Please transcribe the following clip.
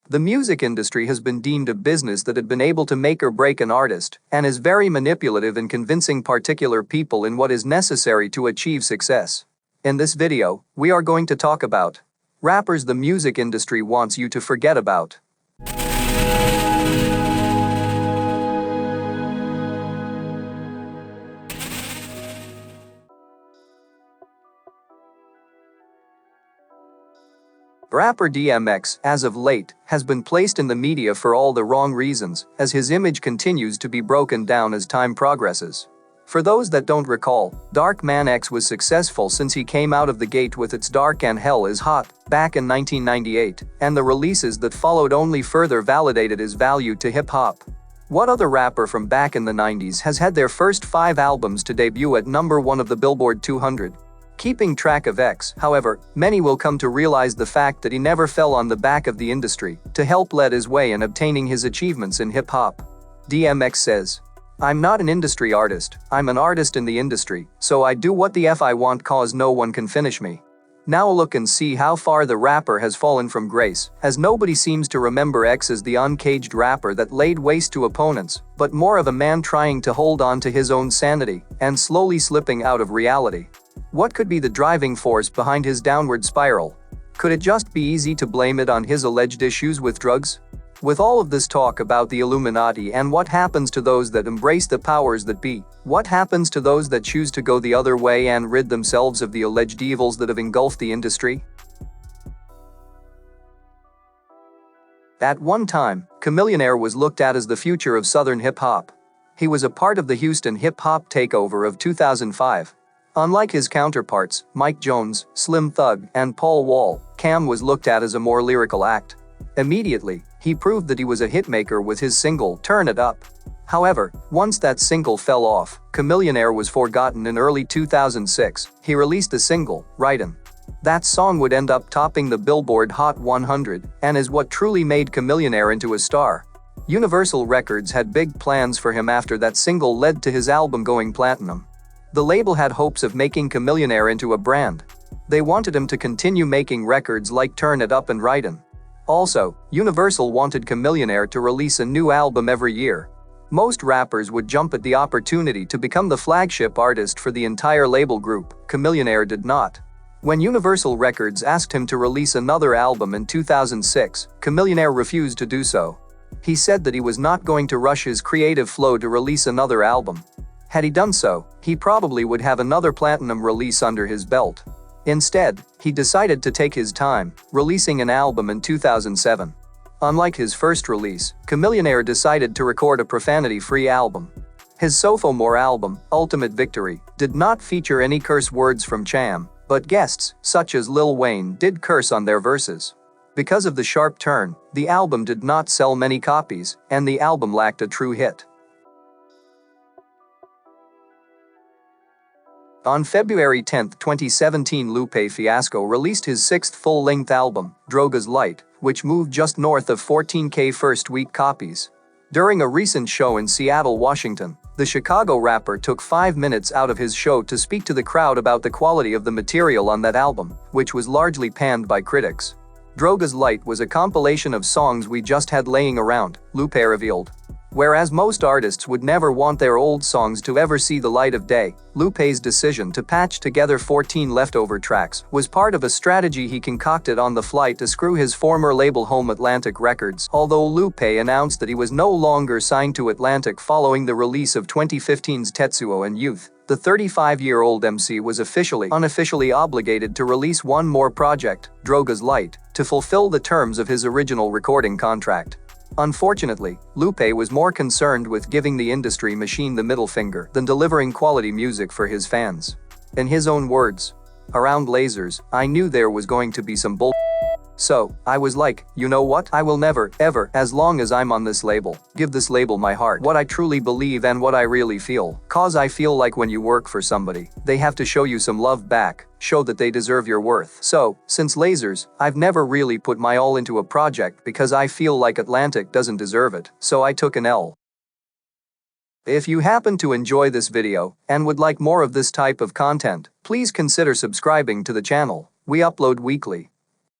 The music industry has been deemed a business that had been able to make or break an artist and is very manipulative in convincing particular people in what is necessary to achieve success. In this video, we are going to talk about rappers the music industry wants you to forget about. Rapper DMX, as of late, has been placed in the media for all the wrong reasons, as his image continues to be broken down as time progresses. For those that don't recall, Dark Man X was successful since he came out of the gate with its Dark and Hell is Hot back in 1998, and the releases that followed only further validated his value to hip-hop. What other rapper from back in the 90s has had their first 5 albums to debut at number 1 of the Billboard 200? Keeping track of X, however, many will come to realize the fact that he never fell on the back of the industry to help lead his way in obtaining his achievements in hip-hop. DMX says, "I'm not an industry artist, I'm an artist in the industry, so I do what the F I want cause no one can finish me." Now look and see how far the rapper has fallen from grace, as nobody seems to remember X as the uncaged rapper that laid waste to opponents, but more of a man trying to hold on to his own sanity and slowly slipping out of reality. What could be the driving force behind his downward spiral? Could it just be easy to blame it on his alleged issues with drugs? With all of this talk about the Illuminati and what happens to those that embrace the powers that be, what happens to those that choose to go the other way and rid themselves of the alleged evils that have engulfed the industry? At one time, Chamillionaire was looked at as the future of Southern hip-hop. He was a part of the Houston hip-hop takeover of 2005. Unlike his counterparts, Mike Jones, Slim Thug, and Paul Wall, Cam was looked at as a more lyrical act. Immediately, he proved that he was a hitmaker with his single, Turn It Up. However, once that single fell off, Chamillionaire was forgotten. In early 2006, he released a single, Writin'. That song would end up topping the Billboard Hot 100 and is what truly made Chamillionaire into a star. Universal Records had big plans for him after that single led to his album going platinum. The label had hopes of making Chamillionaire into a brand. They wanted him to continue making records like Turn It Up and Writin'. Also, Universal wanted Chamillionaire to release a new album every year. Most rappers would jump at the opportunity to become the flagship artist for the entire label group. Chamillionaire did not. When Universal Records asked him to release another album in 2006, Chamillionaire refused to do so. He said that he was not going to rush his creative flow to release another album. Had he done so, he probably would have another platinum release under his belt. Instead, he decided to take his time, releasing an album in 2007. Unlike his first release, Chamillionaire decided to record a profanity-free album. His sophomore album, Ultimate Victory, did not feature any curse words from Cham, but guests, such as Lil Wayne, did curse on their verses. Because of the sharp turn, the album did not sell many copies, and the album lacked a true hit. On February 10, 2017, Lupe Fiasco released his 6th full-length album, Drogas Light, which moved just north of 14K first-week copies. During a recent show in Seattle, Washington, the Chicago rapper took 5 minutes out of his show to speak to the crowd about the quality of the material on that album, which was largely panned by critics. Drogas Light was a compilation of songs we just had laying around, Lupe revealed. Whereas most artists would never want their old songs to ever see the light of day, Lupe's decision to patch together 14 leftover tracks was part of a strategy he concocted on the fly to screw his former label home Atlantic Records. Although Lupe announced that he was no longer signed to Atlantic following the release of 2015's Tetsuo and Youth, the 35-year-old MC was unofficially obligated to release one more project, Drogas Light, to fulfill the terms of his original recording contract. Unfortunately, Lupe was more concerned with giving the industry machine the middle finger than delivering quality music for his fans. In his own words, "Around lasers, I knew there was going to be some bull. So, I was like, you know what? I will never, ever, as long as I'm on this label, give this label my heart, what I truly believe and what I really feel. Cause I feel like when you work for somebody, they have to show you some love back, show that they deserve your worth. So, since Lasers, I've never really put my all into a project because I feel like Atlantic doesn't deserve it, so I took an L." If you happen to enjoy this video and would like more of this type of content, please consider subscribing to the channel. We upload weekly.